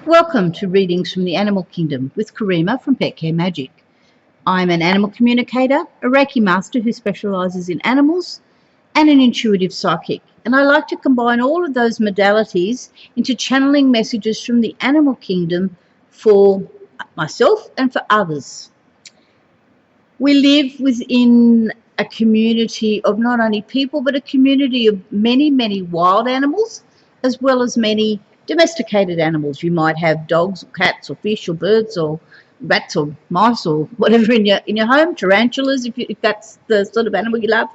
Welcome to Readings from the Animal Kingdom with Kareema from Pet Care Magic. I'm an animal communicator, a Reiki master who specialises in animals, and an intuitive psychic. And I like to combine all of those modalities into channeling messages from the animal kingdom for myself and for others. We live within a community of not only people, but a community of many, many wild animals, as well as many domesticated animals. You might have dogs or cats or fish or birds or rats or mice or whatever in your home, tarantulas, if that's the sort of animal you love,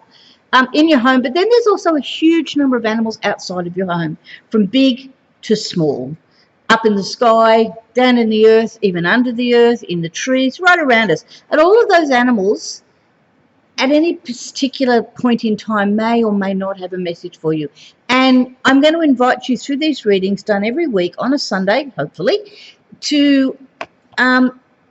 in your home. But then there's also a huge number of animals outside of your home, from big to small, up in the sky, down in the earth, even under the earth, in the trees, right around us. And all of those animals at any particular point in time may or may not have a message for you. And I'm going to invite you through these readings done every week on a Sunday, hopefully, to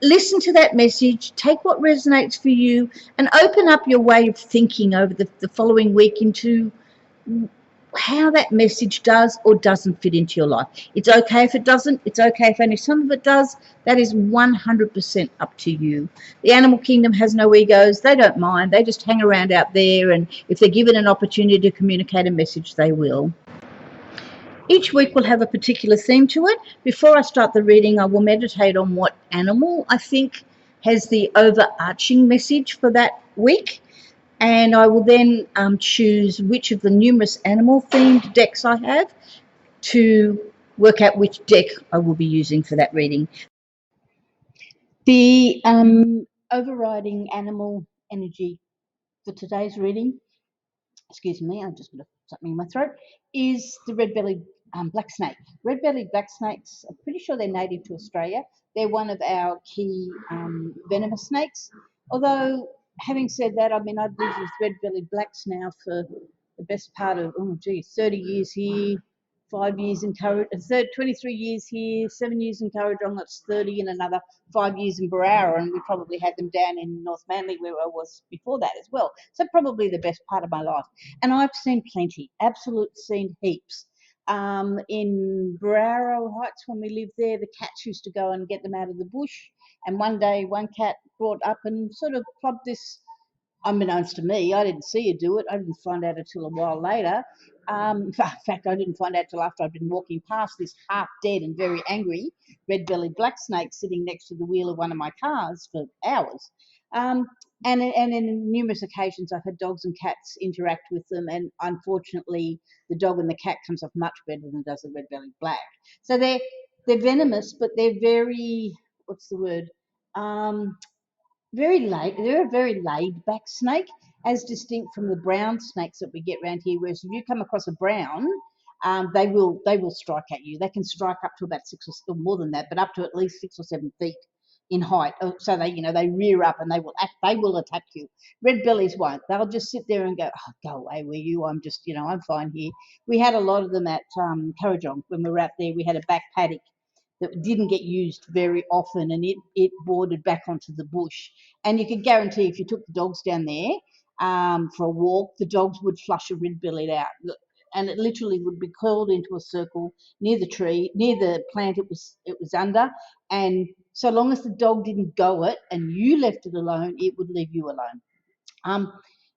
listen to that message, take what resonates for you, and open up your way of thinking over the following week into how that message does or doesn't fit into your life. It's okay if it doesn't. It's okay if only some of it does. That is 100% up to you. The animal kingdom has no egos. They don't mind. They just hang around out there, and if they're given an opportunity to communicate a message, they will. Each week will have a particular theme to it. Before I start the reading, I will meditate on what animal I think has the overarching message for that week. And I will then choose which of the numerous animal-themed decks I have to work out which deck I will be using for that reading. The overriding animal energy for today's reading, excuse me, I've just got something in my throat, is the red-bellied black snake. Red-bellied black snakes, I'm pretty sure they're native to Australia. They're one of our key venomous snakes, although having said that, I mean, I've lived with red-bellied blacks now for the best part of, 30 years here, 5 years in Courage, 23 years here, 7 years in Courage, that's 30, and another 5 years in Barara, and we probably had them down in North Manly where I was before that as well. So probably the best part of my life. And I've seen plenty, seen heaps. In Barara Heights, when we lived there, the cats used to go and get them out of the bush. And one day, one cat brought up and sort of clubbed this, unbeknownst to me. I didn't see her do it. I didn't find out until a while later. In fact, I didn't find out till after I'd been walking past this half dead and very angry red-bellied black snake sitting next to the wheel of one of my cars for hours. And in numerous occasions, I've had dogs and cats interact with them, and unfortunately, the dog and the cat comes off much better than does the red-bellied black. So they're venomous, but they're very, what's the word? They're a very laid back snake, as distinct from the brown snakes that we get around here. Whereas if you come across a brown, they will strike at you. They can strike up to about 6 or more than that, but up to at least 6 or 7 feet in height. So they rear up and they will attack you. Red bellies won't. They'll just sit there and go, oh, go away, will you? I'm just, I'm fine here. We had a lot of them at Kurrajong when we were out there. We had a back paddock that didn't get used very often, and it bordered back onto the bush. And you could guarantee if you took the dogs down there for a walk, the dogs would flush a red-bellied out. And it literally would be curled into a circle near the tree, near the plant it was under. And so long as the dog didn't go it and you left it alone, it would leave you alone.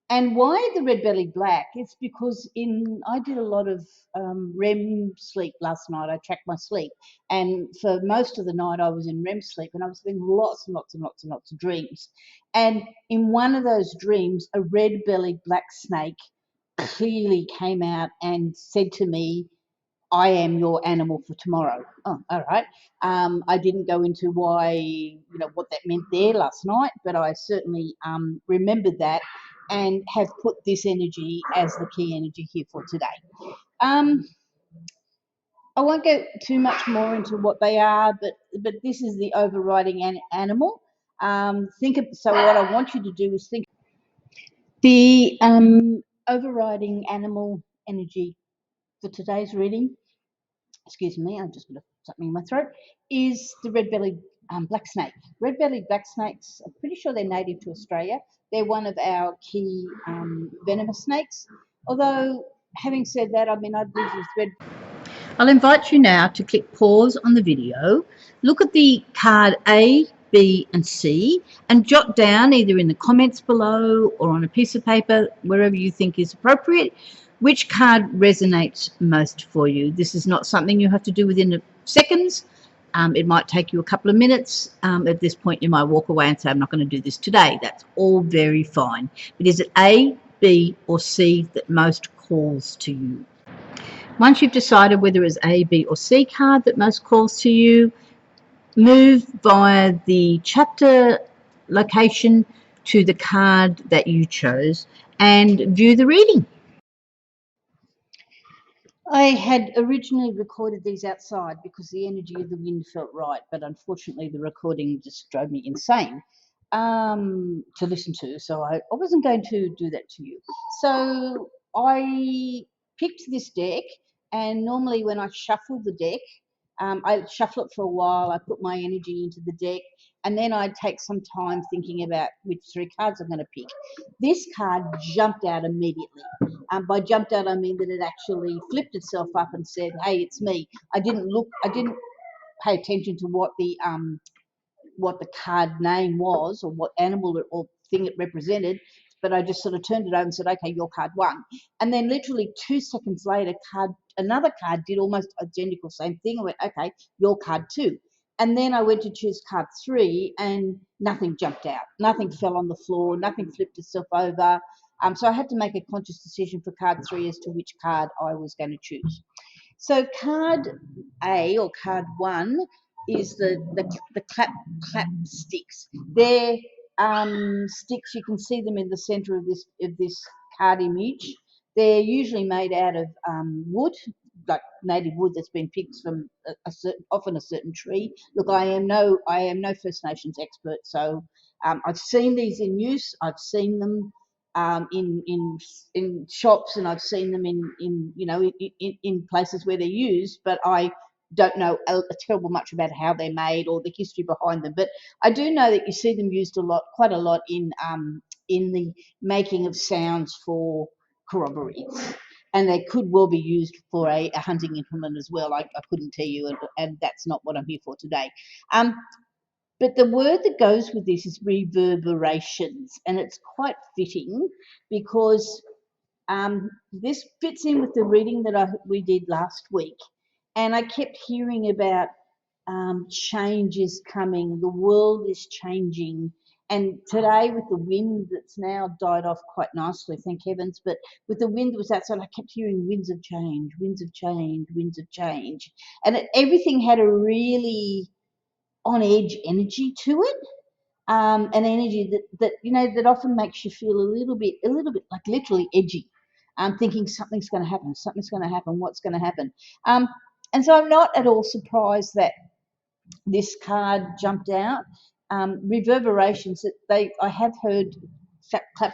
And why the red-bellied black? It's because I did a lot of REM sleep last night. I tracked my sleep. And for most of the night, I was in REM sleep, and I was having lots and lots and lots and lots of dreams. And in one of those dreams, a red-bellied black snake clearly came out and said to me, I am your animal for tomorrow. Oh, all right. I didn't go into why, what that meant there last night, but I certainly remembered that and have put this energy as the key energy here for today. I won't go too much more into what they are, but this is the overriding animal. So what I want you to do is think the overriding animal energy for today's reading. Excuse me, I've just got something in my throat, is the red-bellied black snake. Red-bellied black snakes, I'm pretty sure they're native to Australia. They're one of our key venomous snakes. Although, having said that, I mean, I've lived with I'll invite you now to click pause on the video, look at the card A, B and C and jot down either in the comments below or on a piece of paper, wherever you think is appropriate, which card resonates most for you. This is not something you have to do within seconds. It might take you a couple of minutes. At this point, you might walk away and say, I'm not going to do this today. That's all very fine. But is it A, B or C that most calls to you? Once you've decided whether it's A, B or C card that most calls to you, move via the chapter location to the card that you chose and view the reading. I had originally recorded these outside because the energy of the wind felt right, but unfortunately the recording just drove me insane to listen to, so I wasn't going to do that to you. So I picked this deck, and normally when I shuffle the deck, I shuffle it for a while, I put my energy into the deck, and then I take some time thinking about which 3 cards I'm going to pick. This card jumped out immediately. By jumped out, I mean that it actually flipped itself up and said, hey, it's me. I didn't pay attention to what the card name was or what animal or thing it represented, but I just sort of turned it over and said, okay, your card 1. And then literally 2 seconds later, another card did almost identical same thing. I went, okay, your card 2. And then I went to choose card 3 and nothing jumped out. Nothing fell on the floor. Nothing flipped itself over. So I had to make a conscious decision for card 3 as to which card I was going to choose. So card A or card 1 is the clap sticks. They're sticks. You can see them in the center of this card image. They're usually made out of wood, like native wood that's been picked from often a certain tree. Look, I am no First Nations expert, so I've seen these in use. I've seen them in shops, and I've seen them in places where they're used, but I don't know a terrible much about how they're made or the history behind them. But I do know that you see them used quite a lot in the making of sounds for corroborees. And they could well be used for a hunting implement as well. I couldn't tell you, and that's not what I'm here for today. But the word that goes with this is reverberations, and it's quite fitting because this fits in with the reading that we did last week. And I kept hearing about change is coming, the world is changing. And today with the wind that's now died off quite nicely, thank heavens, but with the wind that was outside, I kept hearing winds of change, winds of change, winds of change. And everything had a really on edge energy to it, an energy that often makes you feel a little bit like literally edgy, thinking something's going to happen, what's going to happen. And so I'm not at all surprised that this card jumped out. Reverberations that I have heard clap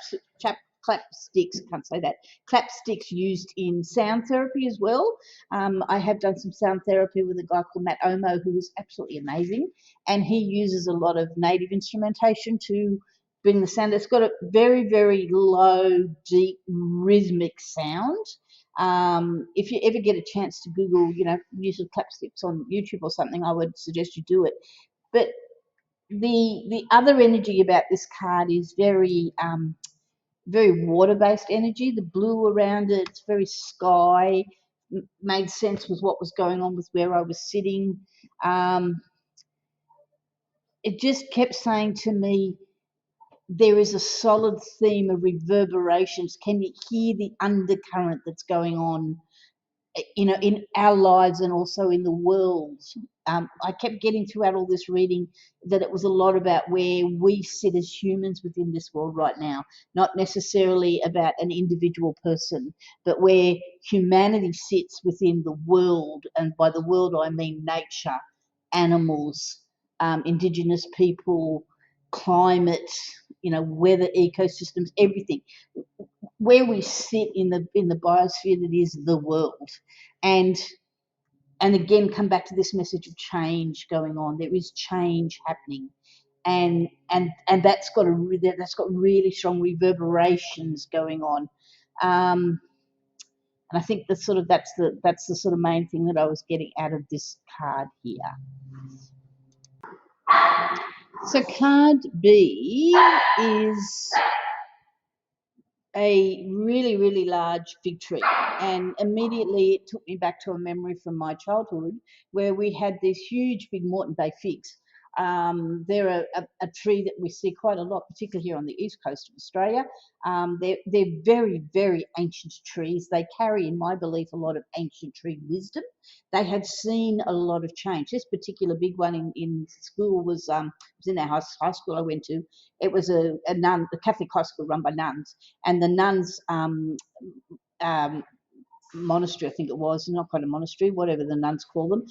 sticks, I can't say that, clap sticks used in sound therapy as well. I have done some sound therapy with a guy called Matt Omo, who is absolutely amazing, and he uses a lot of native instrumentation to bring the sound. It's got a very, very low, deep, rhythmic sound. If you ever get a chance to Google, use of clap sticks on YouTube or something, I would suggest you do it. But the other energy about this card is very very water-based energy. The blue around it, it's very sky. Made sense with what was going on with where I was sitting. It just kept saying to me, there is a solid theme of reverberations. Can you hear the undercurrent that's going on, in our lives and also in the world? I kept getting throughout all this reading that it was a lot about where we sit as humans within this world right now, not necessarily about an individual person, but where humanity sits within the world. And by the world, I mean nature, animals, indigenous people, climate, weather, ecosystems, everything. Where we sit in the biosphere that is the world. And again, come back to this message of change going on. There is change happening, and that's got really strong reverberations going on. And I think that's the sort of main thing that I was getting out of this card here. So card B is a really, really large fig tree, and immediately it took me back to a memory from my childhood where we had these huge big Moreton Bay figs. They're a tree that we see quite a lot, particularly here on the east coast of Australia. They're very, very ancient trees. They carry, in my belief, a lot of ancient tree wisdom. They have seen a lot of change. This particular big one in school was in our high school I went to. It was a Catholic high school run by nuns, and the nuns monastery, I think it was, not quite a monastery, whatever the nuns call them,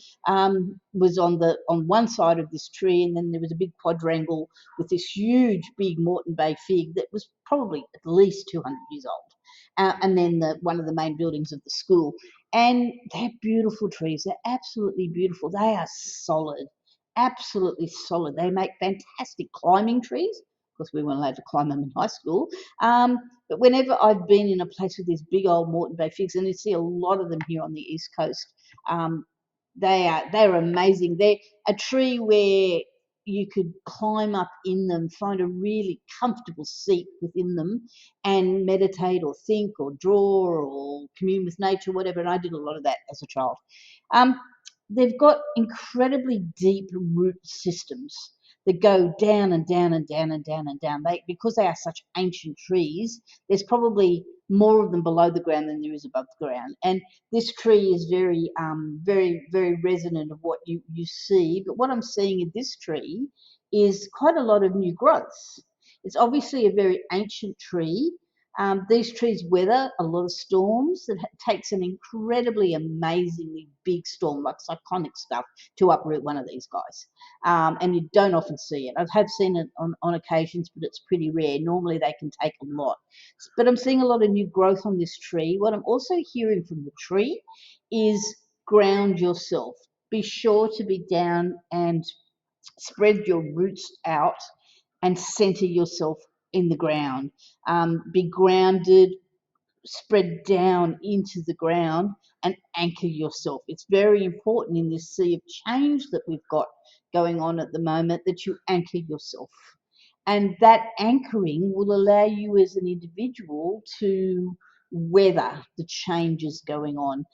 was on one side of this tree, and then there was a big quadrangle with this huge big Moreton Bay fig that was probably at least 200 years old, and then one of the main buildings of the school. And they're beautiful trees. They're absolutely beautiful. They are solid, absolutely solid. They make fantastic climbing trees. Of course, we weren't allowed to climb them in high school. But whenever I've been in a place with these big old Moreton Bay figs, and you see a lot of them here on the east coast, they're amazing. They're a tree where you could climb up in them, find a really comfortable seat within them, and meditate or think or draw or commune with nature, whatever. And I did a lot of that as a child. They've got incredibly deep root systems that go down and down and down and down and down. Because they are such ancient trees, there's probably more of them below the ground than there is above the ground. And this tree is very, very, very resonant of what you see. But what I'm seeing in this tree is quite a lot of new growth. It's obviously a very ancient tree. These trees weather a lot of storms. It takes an incredibly, amazingly big storm, like cyclonic stuff, to uproot one of these guys. And you don't often see it. I have seen it on occasions, but it's pretty rare. Normally they can take a lot. But I'm seeing a lot of new growth on this tree. What I'm also hearing from the tree is ground yourself. Be sure to be down and spread your roots out and center yourself in the ground. Be grounded, spread down into the ground, and anchor yourself. It's very important in this sea of change that we've got going on at the moment that you anchor yourself. And that anchoring will allow you as an individual to weather the changes going on.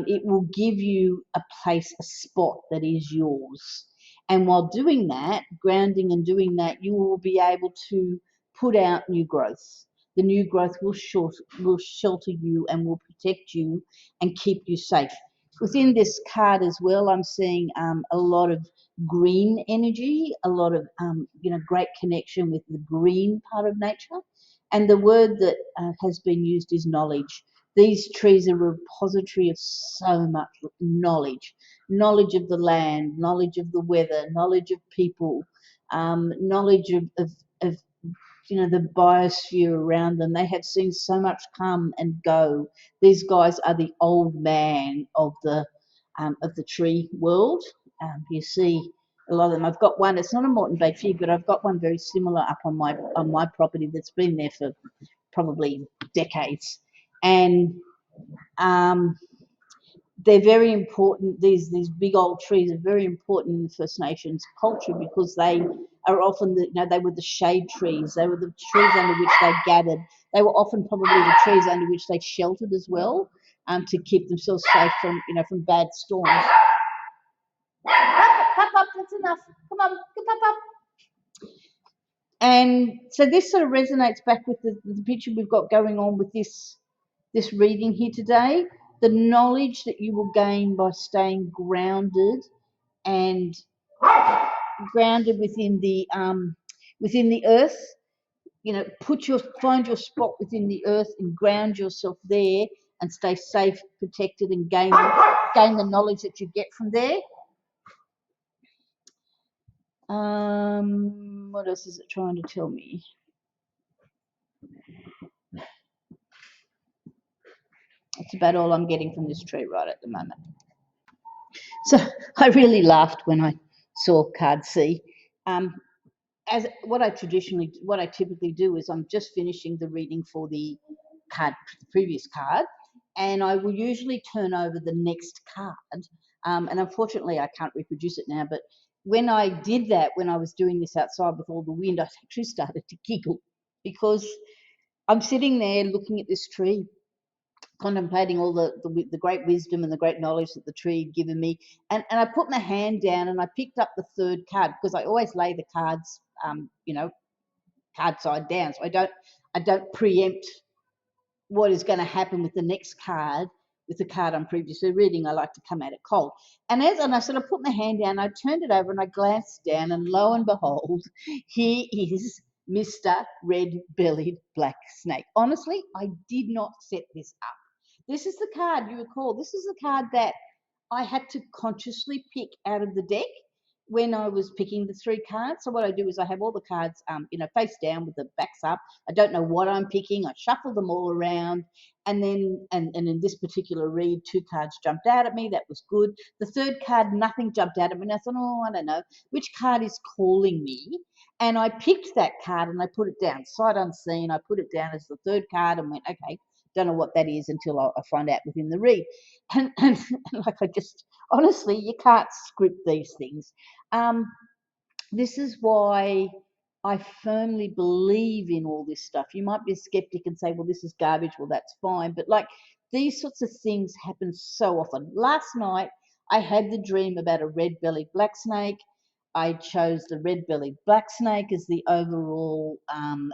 It will give you a place, a spot that is yours. And while doing that, grounding and doing that, you will be able to put out new growth. The new growth will shelter you and will protect you and keep you safe. Within this card as well, I'm seeing a lot of green energy, a lot of great connection with the green part of nature. And the word that has been used is knowledge. These trees are a repository of so much knowledge. Knowledge of the land, knowledge of the weather, knowledge of people, knowledge of the biosphere around them. They have seen so much come and go. These guys are the old man of the tree world. You see a lot of them. I've got one. It's not a Moreton Bay fig, but I've got one very similar up on my property that's been there for probably decades, and they're very important. These big old trees are very important in the First Nations culture because they are often they were the shade trees. They were the trees under which they gathered. They were often probably the trees under which they sheltered as well, to keep themselves safe from bad storms. Pop up, that's enough. Come on, go pop up. And so this sort of resonates back with the picture we've got going on with this reading here today. The knowledge that you will gain by staying grounded and grounded within the earth. Find your spot within the earth and ground yourself there and stay safe, protected, and gain the knowledge that you get from there. What else is it trying to tell me? That's about all I'm getting from this tree right at the moment. So I really laughed when I saw card C. As what I typically do is I'm just finishing the reading for the previous card, and I will usually turn over the next card. And unfortunately, I can't reproduce it now, but when I did that, when I was doing this outside with all the wind, I actually started to giggle because I'm sitting there looking at this tree, contemplating all the great wisdom and the great knowledge that the tree had given me. And I put my hand down and I picked up the third card because I always lay the cards, card side down. So I don't preempt what is going to happen with the next card, with the card I'm previously reading. I like to come at it cold. And I sort of put my hand down, I turned it over and I glanced down, and lo and behold, here is Mr. Red-Bellied Black Snake. Honestly, I did not set this up. This is the card, you recall, this is the card that I had to consciously pick out of the deck when I was picking the three cards. So what I do is I have all the cards, face down with the backs up. I don't know what I'm picking. I shuffle them all around, and then and in this particular read, two cards jumped out at me. That was good. The third card, nothing jumped out at me. And I thought, oh, I don't know which card is calling me. And I picked that card and I put it down sight unseen. I put it down as the third card and went, okay, don't know what that is until I find out within the read. And like I just, honestly, you can't script these things. This is why I firmly believe in all this stuff. You might be a skeptic and say, well, this is garbage. Well, that's fine. But like these sorts of things happen so often. Last night, I had the dream about a red-bellied black snake. I chose the red-bellied black snake as the overall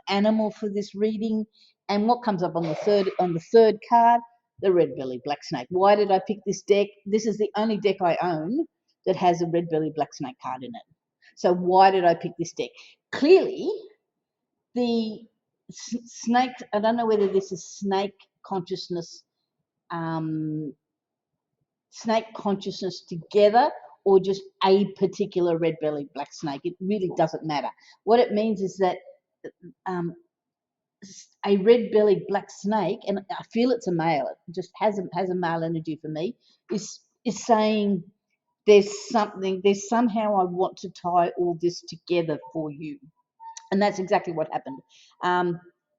animal for this reading. And what comes up on the third card? The red-bellied black snake. Why did I pick this deck? This is the only deck I own that has a red-bellied black snake card in it. So why did I pick this deck? Clearly, the snake, I don't know whether this is snake consciousness together or just a particular red-bellied black snake. It really doesn't matter. What it means is that a red-bellied black snake, and I feel it's a male, it just has a male energy for me, is saying there's somehow I want to tie all this together for you. And that's exactly what happened.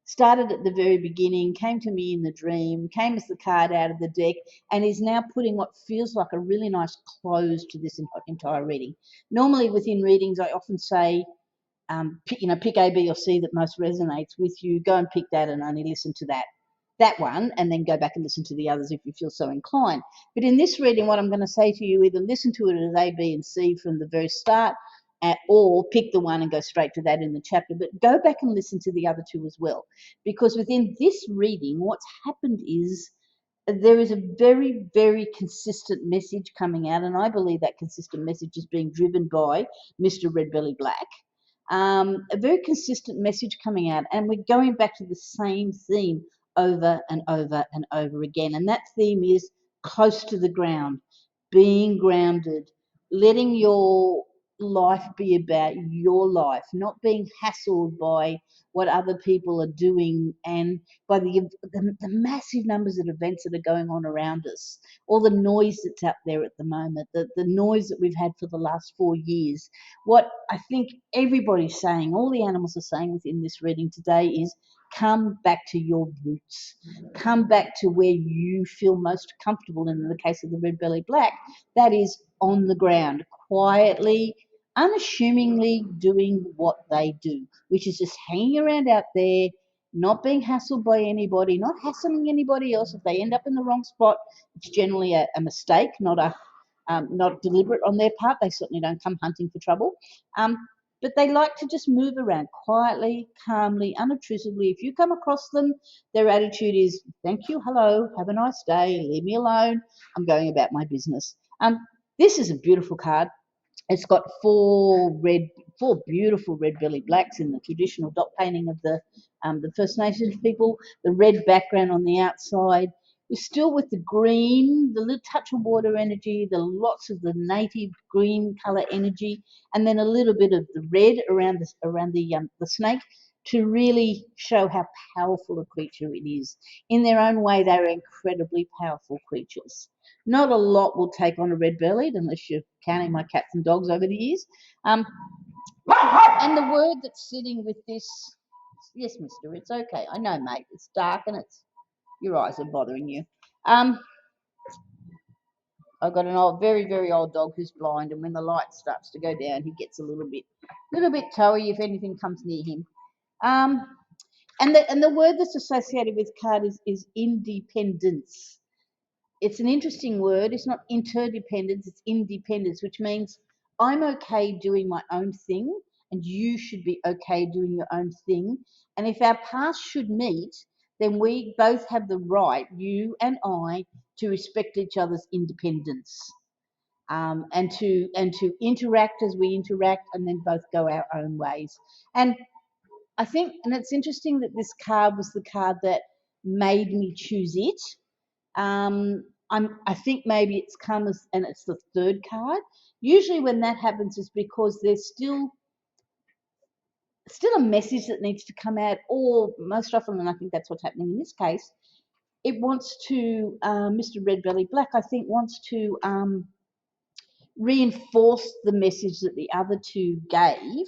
Started at the very beginning, came to me in the dream, came as the card out of the deck, and is now putting what feels like a really nice close to this entire reading. Normally within readings, I often say, pick A, B, or C that most resonates with you. Go and pick that and only listen to that one, and then go back and listen to the others if you feel so inclined. But in this reading, what I'm going to say to you, either listen to it as A, B, and C from the very start, or pick the one and go straight to that in the chapter, but go back and listen to the other two as well. Because within this reading, what's happened is there is a very, very consistent message coming out, and I believe that consistent message is being driven by Mr. Red-Belly Black. A very consistent message coming out, and we're going back to the same theme over and over and over again, and that theme is close to the ground, being grounded, letting your life be about your life, not being hassled by what other people are doing and by the massive numbers of events that are going on around us, all the noise that's out there at the moment, the noise that we've had for the last 4 years. What I think everybody's saying, all the animals are saying within this reading today is, come back to your roots. Come back to where you feel most comfortable. And in the case of the red-bellied black, that is on the ground, quietly, unassumingly doing what they do, which is just hanging around out there, not being hassled by anybody, not hassling anybody else. If they end up in the wrong spot, it's generally a mistake, not deliberate on their part. They certainly don't come hunting for trouble. But they like to just move around quietly, calmly, unobtrusively. If you come across them, their attitude is, thank you, hello, have a nice day, leave me alone, I'm going about my business. This is a beautiful card. It's got four beautiful red-bellied blacks in the traditional dot painting of the First Nations people, the red background on the outside. We're still with the green, the little touch of water energy, the lots of the native green colour energy, and then a little bit of the red around the snake to really show how powerful a creature it is. In their own way, they're incredibly powerful creatures. Not a lot will take on a red-bellied unless you're counting my cats and dogs over the years. And the word that's sitting with this, yes, mister, it's okay. I know, mate, it's dark and your eyes are bothering you. I've got an old, very, very old dog who's blind, and when the light starts to go down, he gets a little bit toey if anything comes near him. And the word that's associated with card is independence. It's an interesting word. It's not interdependence, it's independence, which means I'm okay doing my own thing and you should be okay doing your own thing. And if our paths should meet, then we both have the right, you and I, to respect each other's independence, and to interact as we interact, and then both go our own ways. And I think, and it's interesting that this card was the card that made me choose it. I think maybe it's come as, and it's the third card. Usually when that happens is because there's still a message that needs to come out, or most often, and I think that's what's happening in this case, it wants to, Mr. Red Belly Black, I think, wants to reinforce the message that the other two gave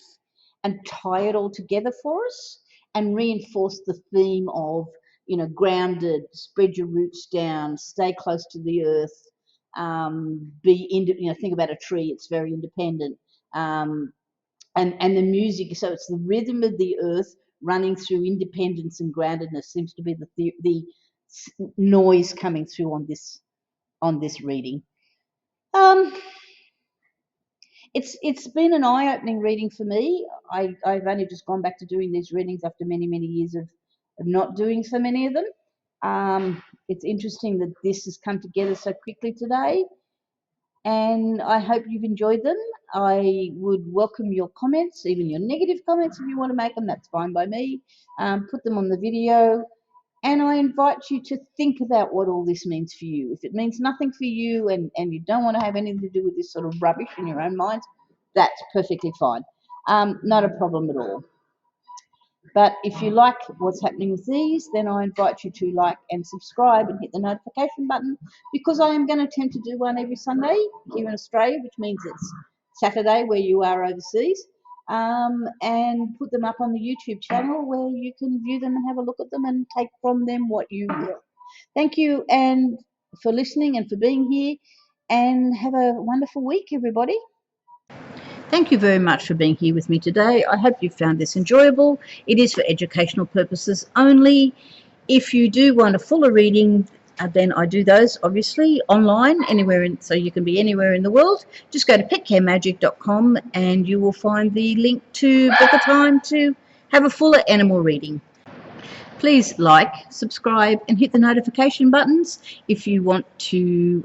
and tie it all together for us and reinforce the theme of, you know, grounded, spread your roots down, stay close to the earth, think about a tree, it's very independent, and the music, so it's the rhythm of the earth running through independence and groundedness seems to be the noise coming through on this reading. It's been an eye-opening reading for me. I've only just gone back to doing these readings after many, many years of not doing so many of them. It's interesting that this has come together so quickly today, and I hope you've enjoyed them. I would welcome your comments, even your negative comments if you want to make them, that's fine by me. Put them on the video. And I invite you to think about what all this means for you. If it means nothing for you and you don't want to have anything to do with this sort of rubbish in your own minds, that's perfectly fine. Not a problem at all. But if you like what's happening with these, then I invite you to like and subscribe and hit the notification button, because I am going to attempt to do one every Sunday here in Australia, which means it's Saturday where you are overseas. And put them up on the YouTube channel where you can view them and have a look at them and take from them what you will. Thank you and for listening and for being here, and have a wonderful week, everybody. Thank you very much for being here with me today. I hope you found this enjoyable. It is for educational purposes only. If you do want a fuller reading, then I do those obviously online, so you can be anywhere in the world. Just go to petcaremagic.com and you will find the link to book a time to have a fuller animal reading. Please like, subscribe and hit the notification buttons if you want to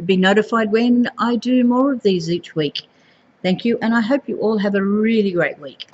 be notified when I do more of these each week. Thank you, and I hope you all have a really great week.